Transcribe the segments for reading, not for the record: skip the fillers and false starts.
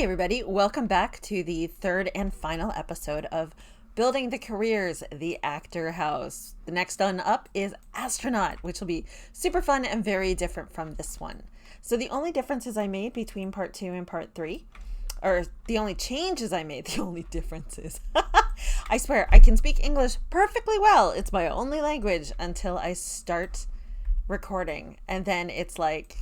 everybody, welcome back to the third and final episode of Building the Careers, the Actor House. The next one up is Astronaut, which will be super fun and very different from this one. So the only differences I made between part 2 and part 3, or the only changes I made, the only differences. I swear, I can speak English perfectly well. It's my only language until I start recording. And then it's like,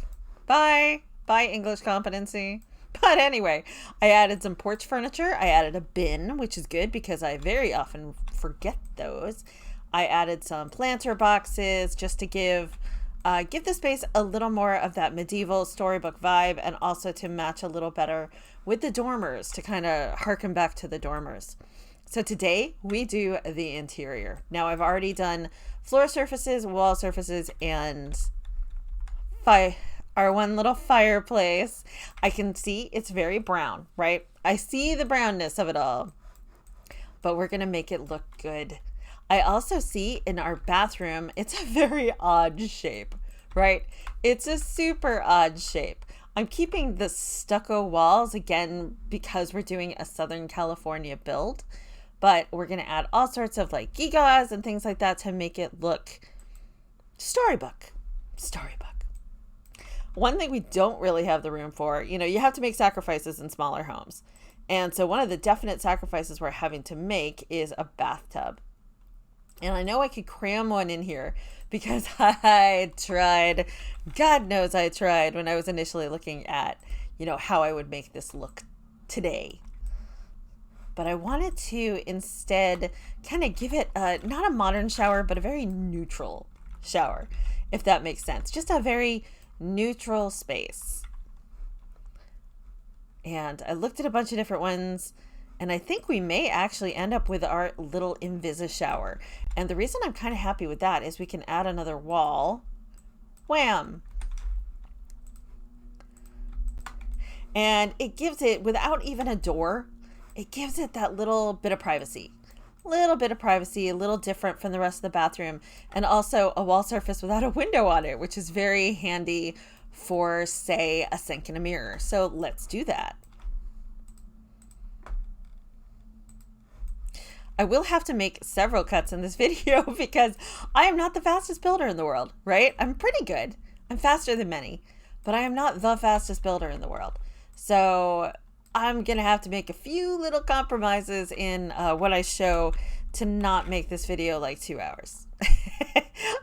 bye English competency. But anyway, I added some porch furniture. I added a bin, which is good because I very often forget those. I added some planter boxes just to give the space a little more of that medieval storybook vibe, and also to match a little better with the dormers, to kind of harken back to the dormers. So today we do the interior. Now I've already done floor surfaces, wall surfaces, and our one little fireplace. I can see it's very brown, right? I see the brownness of it all, but we're going to make it look good. I also see in our bathroom, it's a very odd shape, right? It's a super odd shape. I'm keeping the stucco walls again because we're doing a Southern California build, but we're going to add all sorts of like gigas and things like that to make it look storybook. One thing we don't really have the room for, you have to make sacrifices in smaller homes. And so one of the definite sacrifices we're having to make is a bathtub. And I know I could cram one in here because I tried, God knows I tried when I was initially looking at, how I would make this look today. But I wanted to instead kind of give it not a modern shower, but a very neutral shower, if that makes sense. Just a very neutral space. And I looked at a bunch of different ones, and I think we may actually end up with our little Invisa shower. And the reason I'm kind of happy with that is we can add another wall. Wham! And it gives it, without even a door, it gives it that little bit of privacy. A little different from the rest of the bathroom, and also a wall surface without a window on it, which is very handy for, say, a sink and a mirror. So let's do that. I will have to make several cuts in this video because I am not the fastest builder in the world, right? I'm pretty good. I'm faster than many, but I am not the fastest builder in the world. So I'm going to have to make a few little compromises in what I show to not make this video like 2 hours.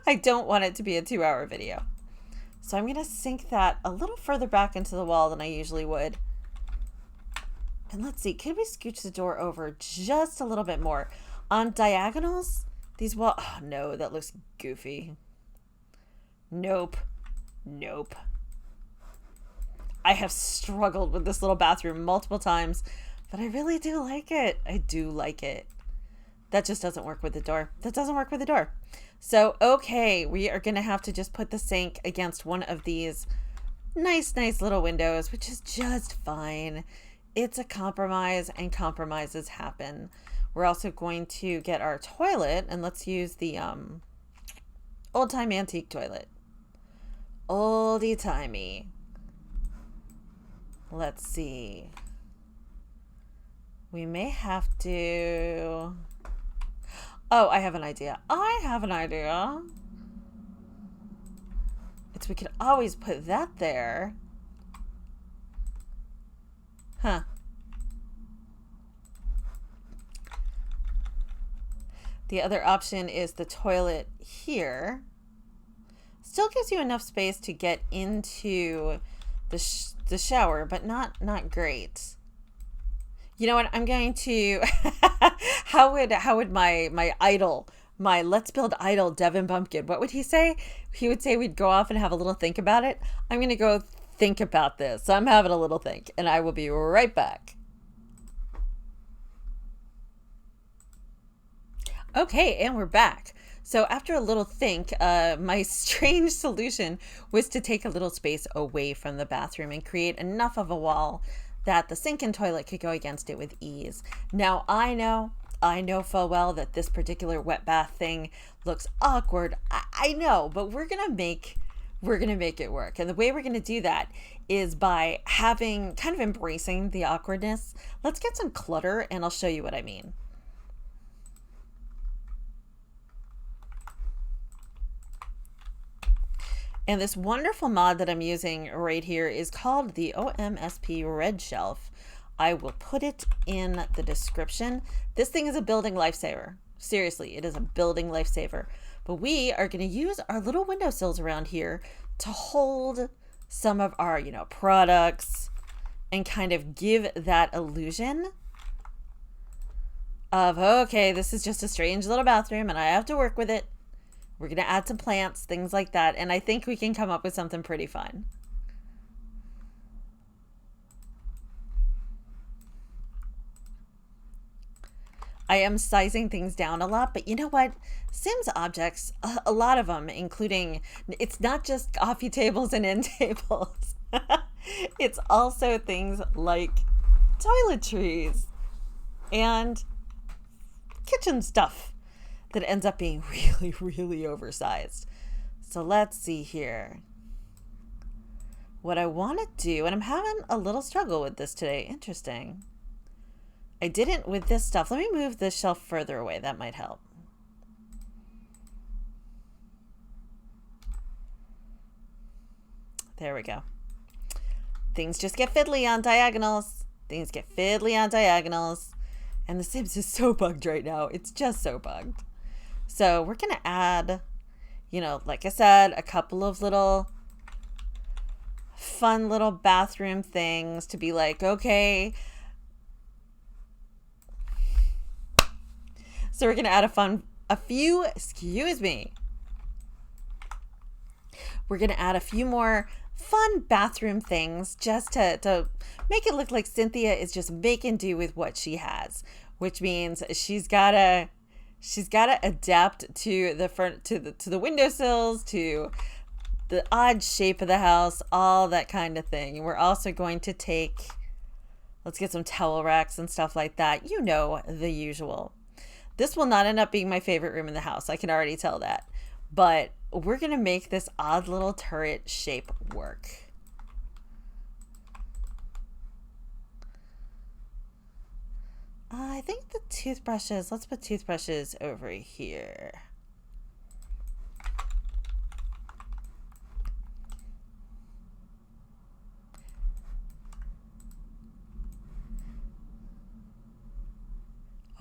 I don't want it to be a 2-hour video. So I'm going to sink that a little further back into the wall than I usually would. And let's see, could we scooch the door over just a little bit more? On diagonals, these walls, oh no, that looks goofy. Nope. I have struggled with this little bathroom multiple times, but I really do like it. That just doesn't work with the door. So, okay, we are going to have to just put the sink against one of these nice little windows, which is just fine. It's a compromise, and compromises happen. We're also going to get our toilet, and let's use the old-time antique toilet. Oldie-timey. Let's see. We may have to... Oh, I have an idea. We could always put that there. Huh. The other option is the toilet here. Still gives you enough space to get into the shower, but not great. You know what? I'm going to how would my idol, my Let's Build idol, Devin Bumpkin, what would he say? He would say we'd go off and have a little think about it. I'm going to go think about this. So I'm having a little think, and I will be right back. Okay, and we're back. So after a little think, my strange solution was to take a little space away from the bathroom and create enough of a wall that the sink and toilet could go against it with ease. Now, I know full well that this particular wet bath thing looks awkward. I know, but we're gonna make we're going to make it work. And the way we're going to do that is by having kind of embracing the awkwardness. Let's get some clutter and I'll show you what I mean. And this wonderful mod that I'm using right here is called the OMSP Red Shelf. I will put it in the description. This thing is a building lifesaver. Seriously, it is a building lifesaver. But we are going to use our little windowsills around here to hold some of our, products and kind of give that illusion of, okay, this is just a strange little bathroom and I have to work with it. We're going to add some plants, things like that. And I think we can come up with something pretty fun. I am sizing things down a lot, but you know what? Sims objects, a lot of them, including, it's not just coffee tables and end tables. It's also things like toiletries and kitchen stuff that ends up being really, really oversized. So let's see here. What I want to do, and I'm having a little struggle with this today. Interesting. I didn't with this stuff. Let me move this shelf further away. That might help. There we go. Things just get fiddly on diagonals. Things get fiddly on diagonals. And the Sims is so bugged right now. It's just so bugged. So we're going to add, like I said, a couple of little fun little bathroom things to be like, okay. So we're going to add We're going to add a few more fun bathroom things just to make it look like Cynthia is just making do with what she has, which means she's got to adapt to the windowsills, to the odd shape of the house, all that kind of thing. And we're also going to let's get some towel racks and stuff like that. The usual. This will not end up being my favorite room in the house. I can already tell that. But we're going to make this odd little turret shape work. I think the toothbrushes, let's put toothbrushes over here.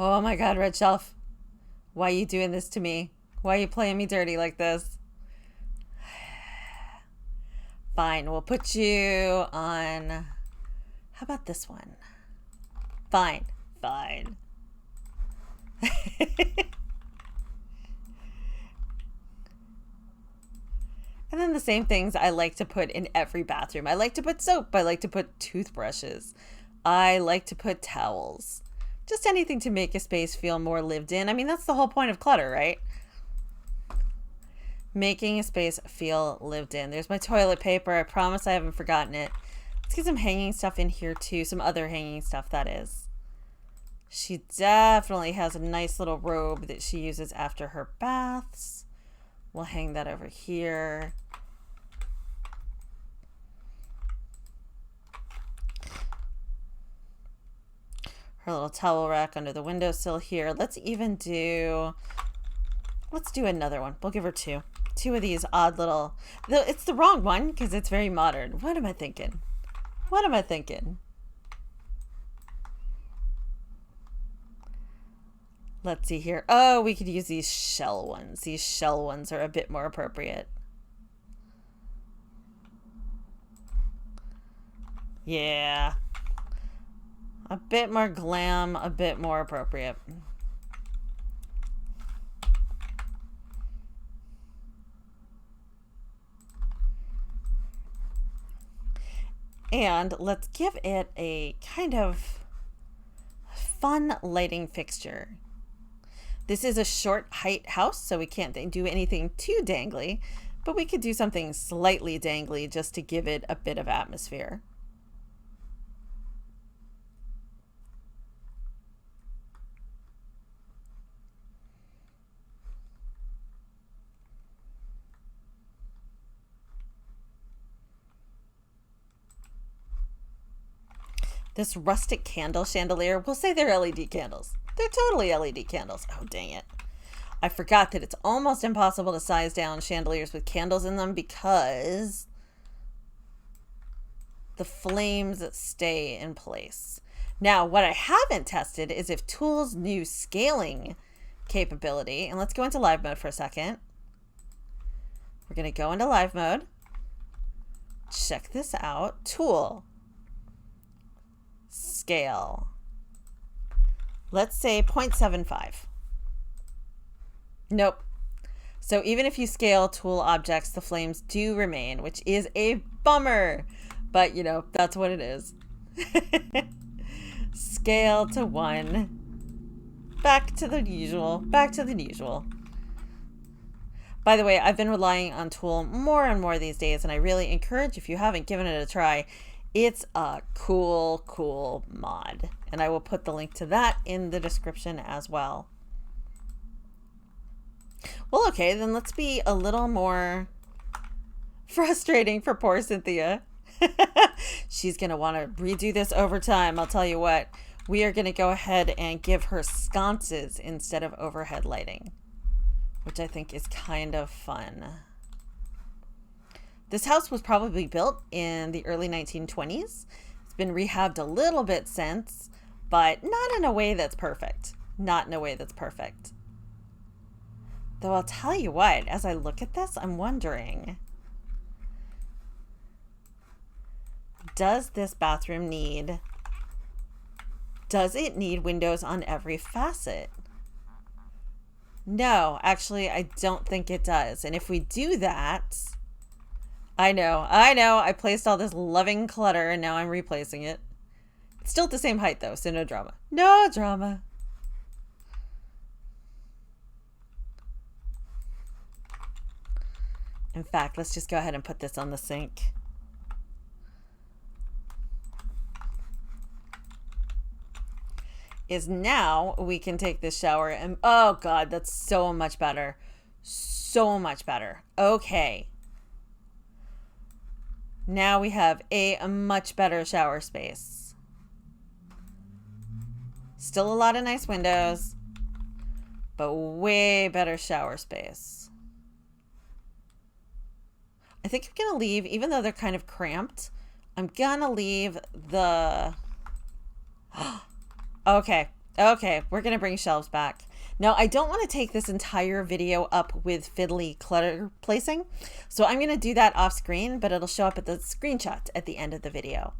Oh my God, Red Shelf. Why are you doing this to me? Why are you playing me dirty like this? Fine, we'll put you on... How about this one? Fine. And then the same things I like to put in every bathroom. I like to put soap. I like to put toothbrushes. I like to put towels. Just anything to make a space feel more lived in. I mean, that's the whole point of clutter, right? Making a space feel lived in. There's my toilet paper. I promise I haven't forgotten it. Let's get some hanging stuff in here too. Some other hanging stuff, that is. She definitely has a nice little robe that she uses after her baths. We'll hang that over here. Her little towel rack under the windowsill here. Let's do another one. We'll give her two of these odd little, it's the wrong one because it's very modern. What am I thinking? Let's see here. Oh, we could use these shell ones. These shell ones are a bit more appropriate. Yeah. A bit more glam, a bit more appropriate. And let's give it a kind of fun lighting fixture. This is a short height house, so we can't do anything too dangly, but we could do something slightly dangly just to give it a bit of atmosphere. This rustic candle chandelier, we'll say they're LED candles. They're totally LED candles. Oh, dang it. I forgot that it's almost impossible to size down chandeliers with candles in them because the flames stay in place. Now, what I haven't tested is if Tool's new scaling capability, and let's go into live mode for a second. We're going to go into live mode. Check this out. Tool. Scale. Let's say 0.75. Nope. So even if you scale Tool objects, the flames do remain, which is a bummer. But, you know, that's what it is. Scale to 1. Back to the usual. Back to the usual. By the way, I've been relying on Tool more and more these days, and I really encourage, if you haven't given it a try, it's a cool, cool mod. And I will put the link to that in the description as well. Well, okay, then let's be a little more frustrating for poor Cynthia. She's going to want to redo this over time. I'll tell you what, we are going to go ahead and give her sconces instead of overhead lighting, which I think is kind of fun. This house was probably built in the early 1920s. It's been rehabbed a little bit since, but not in a way that's perfect. Not in a way that's perfect. Though I'll tell you what, as I look at this, I'm wondering, does this bathroom need windows on every facet? No, actually, I don't think it does. And if we do that, I know, I placed all this loving clutter and now I'm replacing it. It's still at the same height though, so no drama. No drama. In fact, let's just go ahead and put this on the sink. Is now we can take this shower and oh God, that's so much better. So much better. Okay. Now we have a much better shower space. Still a lot of nice windows, but way better shower space. I think I'm going to leave, even though they're kind of cramped, I'm going to leave the... Okay, we're going to bring shelves back. Now, I don't want to take this entire video up with fiddly clutter placing, so I'm going to do that off screen, but it'll show up at the screenshot at the end of the video.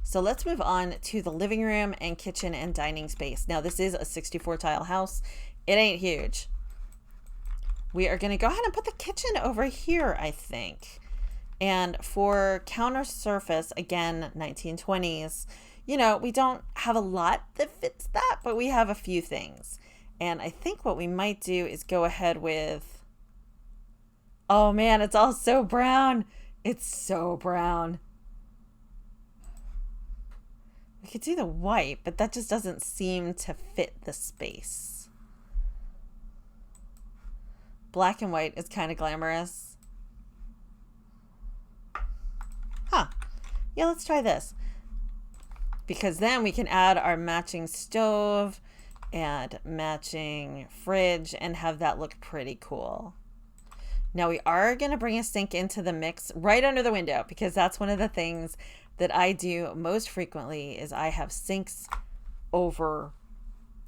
So let's move on to the living room and kitchen and dining space. Now, this is a 64 tile house. It ain't huge. We are going to go ahead and put the kitchen over here, I think. And for counter surface, again, 1920s, you know, we don't have a lot that fits that, but we have a few things. And I think what we might do is go ahead with, oh man, it's all so brown. It's so brown. We could do the white, but that just doesn't seem to fit the space. Black and white is kind of glamorous. Huh. Yeah, let's try this. Because then we can add our matching stove and matching fridge and have that look pretty cool. Now we are going to bring a sink into the mix right under the window, because that's one of the things that I do most frequently is I have sinks over,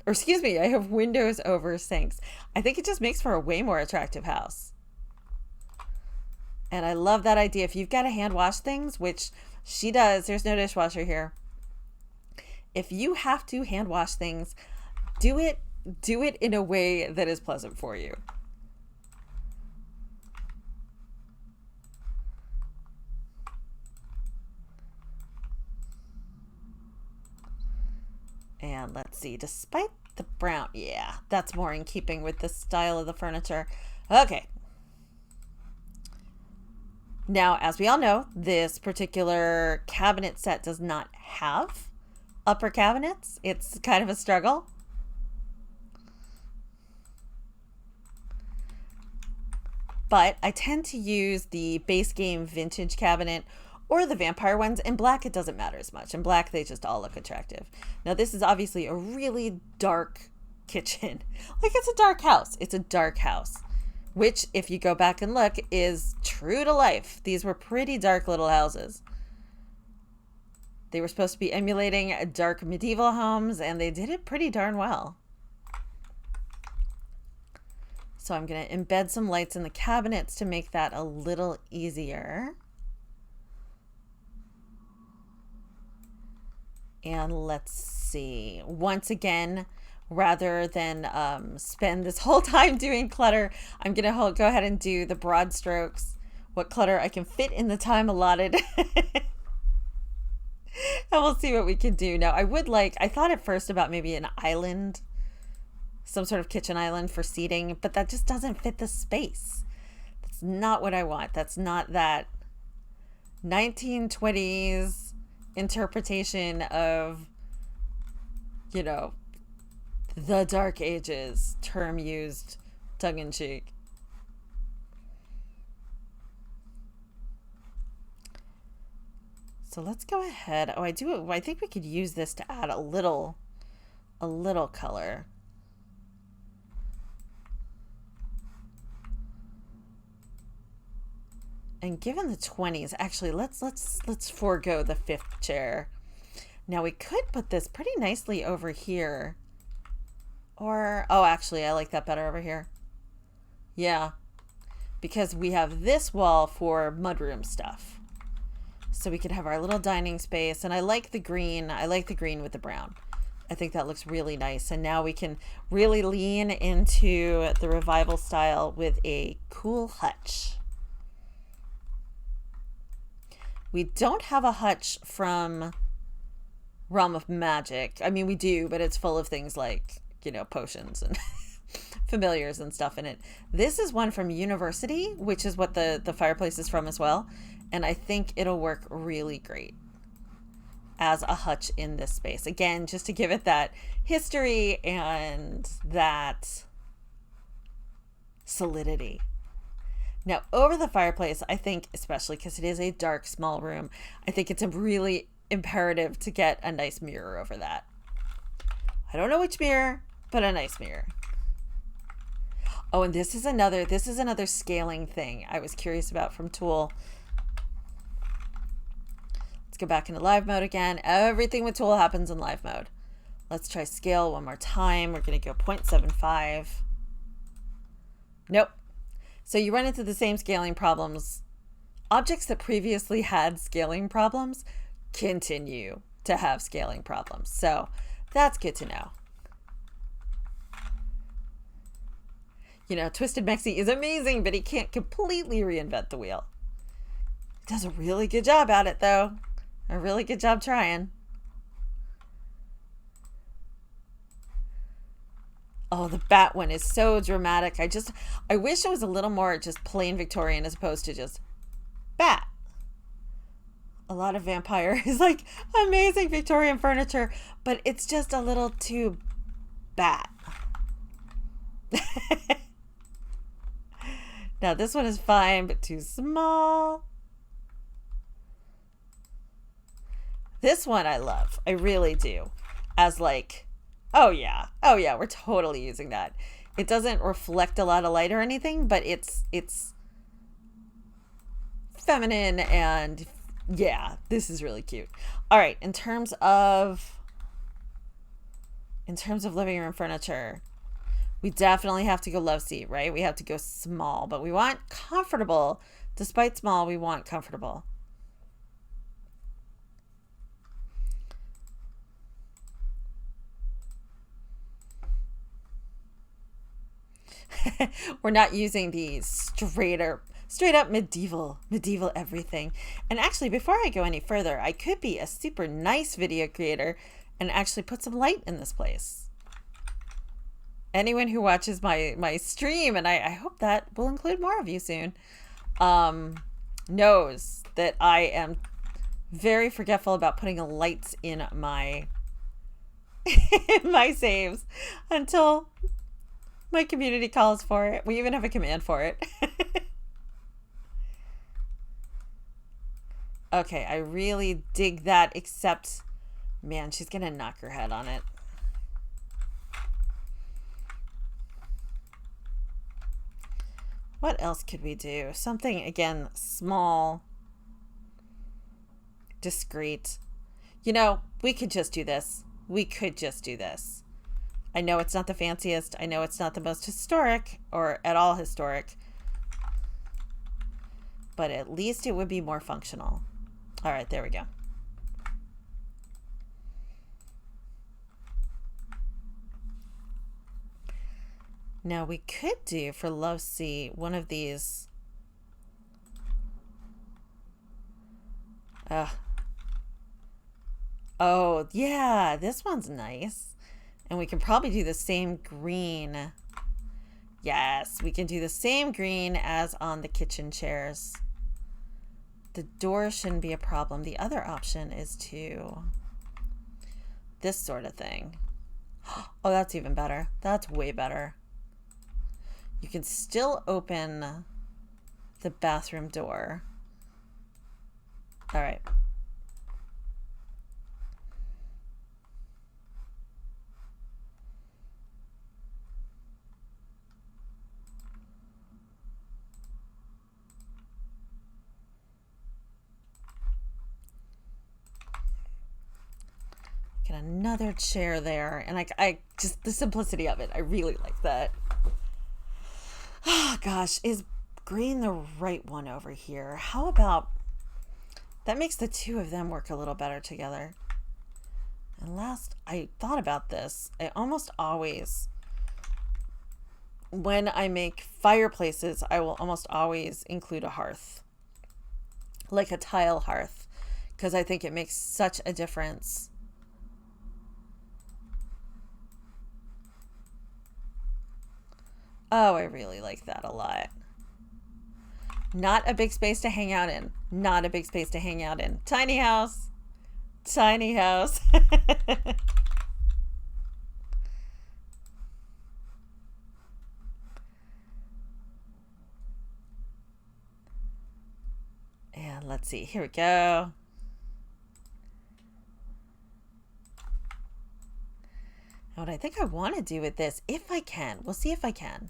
or excuse me, I have windows over sinks. I think it just makes for a way more attractive house. And I love that idea. If you've got to hand wash things, which she does, there's no dishwasher here. If you have to hand wash things, do it in a way that is pleasant for you. And let's see, despite the brown, yeah, that's more in keeping with the style of the furniture. Okay. Now, as we all know, this particular cabinet set does not have upper cabinets. It's kind of a struggle. But I tend to use the base game vintage cabinet or the vampire ones. In black, it doesn't matter as much. In black, they just all look attractive. Now, this is obviously a really dark kitchen. Like, it's a dark house. It's a dark house, which, if you go back and look, is true to life. These were pretty dark little houses. They were supposed to be emulating dark medieval homes, and they did it pretty darn well. So I'm going to embed some lights in the cabinets to make that a little easier. And let's see. Once again, rather than spend this whole time doing clutter, I'm going to go ahead and do the broad strokes, what clutter I can fit in the time allotted. And we'll see what we can do. Now, I thought at first about maybe an island, some sort of kitchen island for seating, but that just doesn't fit the space. That's not what I want. That's not that 1920s interpretation of, you know, the Dark Ages, term used tongue-in-cheek. So let's go ahead. Oh, I think we could use this to add a little color. And given the 20s, actually, let's forego the 5th chair. Now we could put this pretty nicely over here. Or, oh, actually, I like that better over here. Yeah, because we have this wall for mudroom stuff. So we could have our little dining space, and I like the green. I like the green with the brown. I think that looks really nice. And now we can really lean into the revival style with a cool hutch. We don't have a hutch from Realm of Magic. I mean, we do, but it's full of things like, you know, potions and familiars and stuff in it. This is one from University, which is what the fireplace is from as well. And I think it'll work really great as a hutch in this space. Again, just to give it that history and that solidity. Now, over the fireplace, I think, especially because it is a dark, small room, I think it's a really imperative to get a nice mirror over that. I don't know which mirror, but a nice mirror. Oh, and this is another scaling thing I was curious about from Tool. Let's go back into live mode again. Everything with Tool happens in live mode. Let's try scale one more time. We're going to go 0.75. Nope. So you run into the same scaling problems. Objects that previously had scaling problems continue to have scaling problems. So that's good to know. You know, Twisted Mexi is amazing, but he can't completely reinvent the wheel. He does a really good job at it, though. A really good job trying. Oh, the bat one is so dramatic. I wish it was a little more just plain Victorian as opposed to just bat. A lot of vampire is like amazing Victorian furniture, but it's just a little too bat. Now this one is fine, but too small. This one I love. I really do. As like, oh yeah, we're totally using that. It doesn't reflect a lot of light or anything, but it's feminine, and yeah, this is really cute. All right, in terms of living room furniture, we definitely have to go love seat, right? We have to go small, but we want comfortable. Despite small, we want comfortable. We're not using the straight up medieval everything. And actually, before I go any further, I could be a super nice video creator and actually put some light in this place. Anyone who watches my stream, and I hope that will include more of you soon, knows that I am very forgetful about putting lights in my my saves until my community calls for it. We even have a command for it. Okay, I really dig that, except, man, she's gonna knock her head on it. What else could we do? Something, again, small, discreet. You know, we could just do this. We could just do this. I know it's not the fanciest. I know it's not the most historic or at all historic. But at least it would be more functional. All right, there we go. Now we could do, for love's sake, one of these. Oh, yeah, this one's nice. And we can probably do the same green. Yes, we can do the same green as on the kitchen chairs. The door shouldn't be a problem. The other option is to this sort of thing. Oh, that's even better. That's way better. You can still open the bathroom door. All right. Get another chair there. And I just, the simplicity of it, I really like that. Oh, gosh, is green the right one over here? How about, that makes the two of them work a little better together. And last, I thought about this. I almost always, when I make fireplaces, I will almost always include a hearth. Like a tile hearth. Because I think it makes such a difference. Oh, I really like that a lot. Not a big space to hang out in. Not a big space to hang out in. Tiny house. Tiny house. And let's see. Here we go. And what I think I want to do with this, if I can, we'll see if I can.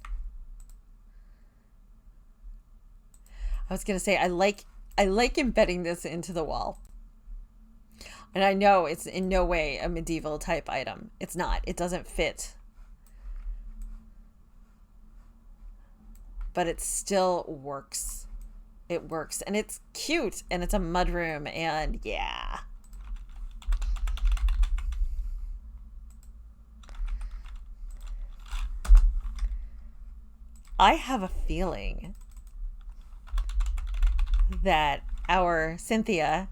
I was going to say, I like embedding this into the wall. And I know it's in no way a medieval type item. It's not. It doesn't fit. But it still works. It works. And it's cute. And it's a mudroom. And yeah. I have a feeling that our Cynthia,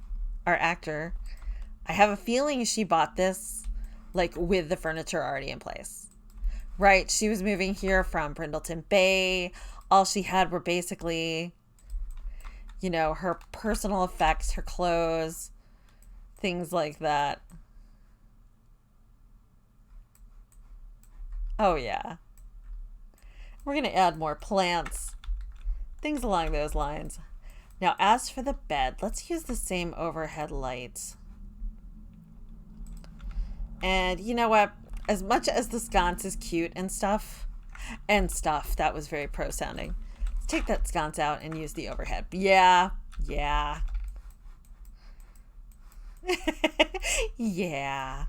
our actor, I have a feeling she bought this like with the furniture already in place. Right? She was moving here from Brindleton Bay. All she had were basically, you know, her personal effects, her clothes, things like that. Oh, yeah. We're going to add more plants, things along those lines. Now, as for the bed, let's use the same overhead light. And you know what? As much as the sconce is cute and stuff, that was very pro sounding. Let's take that sconce out and use the overhead. Yeah, yeah. Yeah.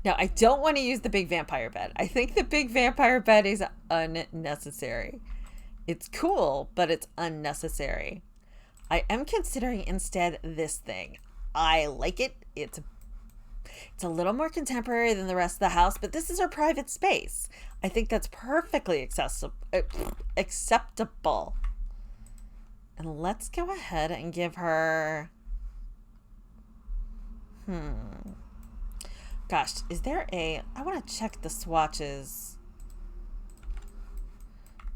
Now, I don't want to use the big vampire bed. I think the big vampire bed is unnecessary. It's cool, but it's unnecessary. I am considering instead this thing. I like it. It's a little more contemporary than the rest of the house, but this is her private space. I think that's perfectly acceptable. And let's go ahead and give her... Gosh, is there a... I want to check the swatches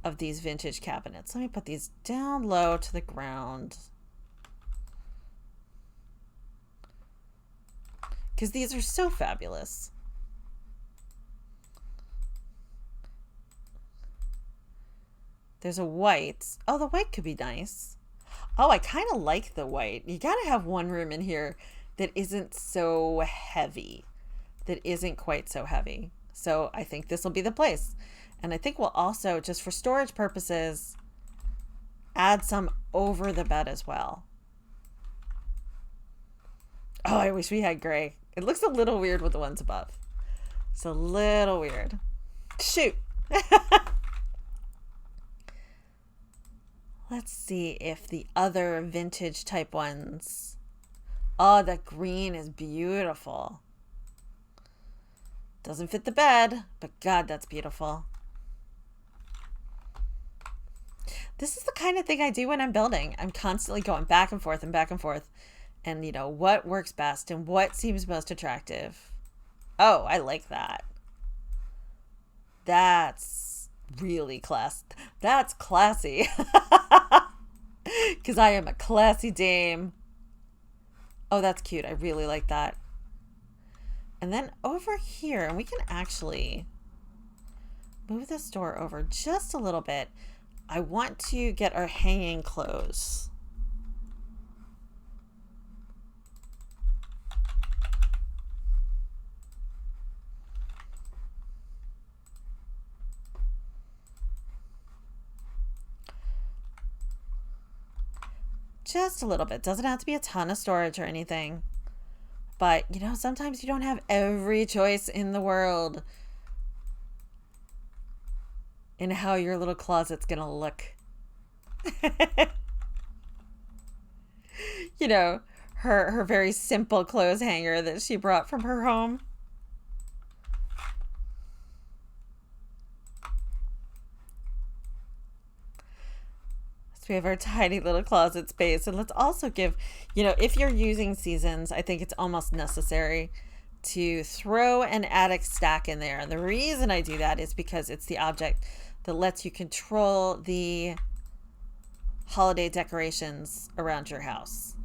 of these vintage cabinets. Let me put these down low to the ground. Because these are so fabulous. There's a white. Oh, the white could be nice. Oh, I kind of like the white. You got to have one room in here that isn't so heavy, that isn't quite so heavy. So I think this will be the place. And I think we'll also, just for storage purposes, add some over the bed as well. Oh, I wish we had gray. It looks a little weird with the ones above. It's a little weird. Shoot. Let's see if the other vintage type ones. Oh, that green is beautiful. Doesn't fit the bed, but God, that's beautiful. This is the kind of thing I do when I'm building. I'm constantly going back and forth and back and forth. And, you know, what works best and what seems most attractive. Oh, I like that. That's really class. That's classy. Because I am a classy dame. Oh, that's cute. I really like that. And then over here, and we can actually move this door over just a little bit. I want to get our hanging clothes. Just a little bit. Doesn't have to be a ton of storage or anything. But, you know, sometimes you don't have every choice in the world in how your little closet's going to look. You know, her very simple clothes hanger that she brought from her home. We have our tiny little closet space. And let's also give, you know, if you're using seasons, I think it's almost necessary to throw an attic stack in there. And the reason I do that is because it's the object that lets you control the holiday decorations around your house.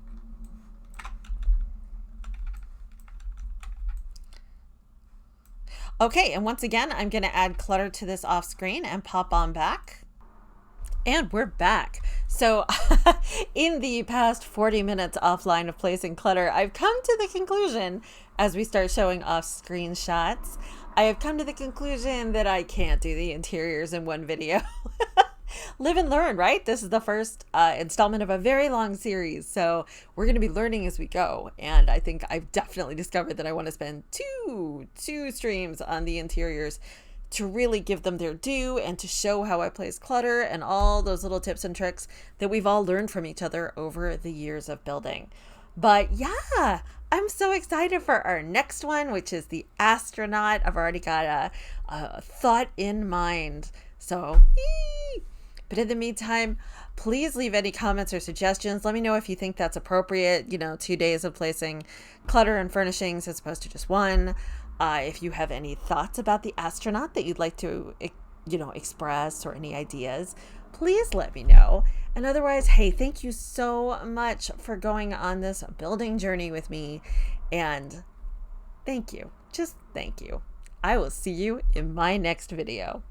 Okay, and once again, I'm going to add clutter to this off screen and pop on back. And we're back. So in the past 40 minutes offline of placing clutter, I've come to the conclusion, as we start showing off screenshots, I have come to the conclusion that I can't do the interiors in one video. Live and learn, right? This is the first installment of a very long series. So we're going to be learning as we go. And I think I've definitely discovered that I want to spend two streams on the interiors to really give them their due and to show how I place clutter and all those little tips and tricks that we've all learned from each other over the years of building. But yeah, I'm so excited for our next one, which is the astronaut. I've already got a thought in mind. So, but in the meantime, please leave any comments or suggestions. Let me know if you think that's appropriate, you know, 2 days of placing clutter and furnishings as opposed to just one. If you have any thoughts about the astronaut that you'd like to, you know, express or any ideas, please let me know. And otherwise, hey, thank you so much for going on this building journey with me. And thank you. Just thank you. I will see you in my next video.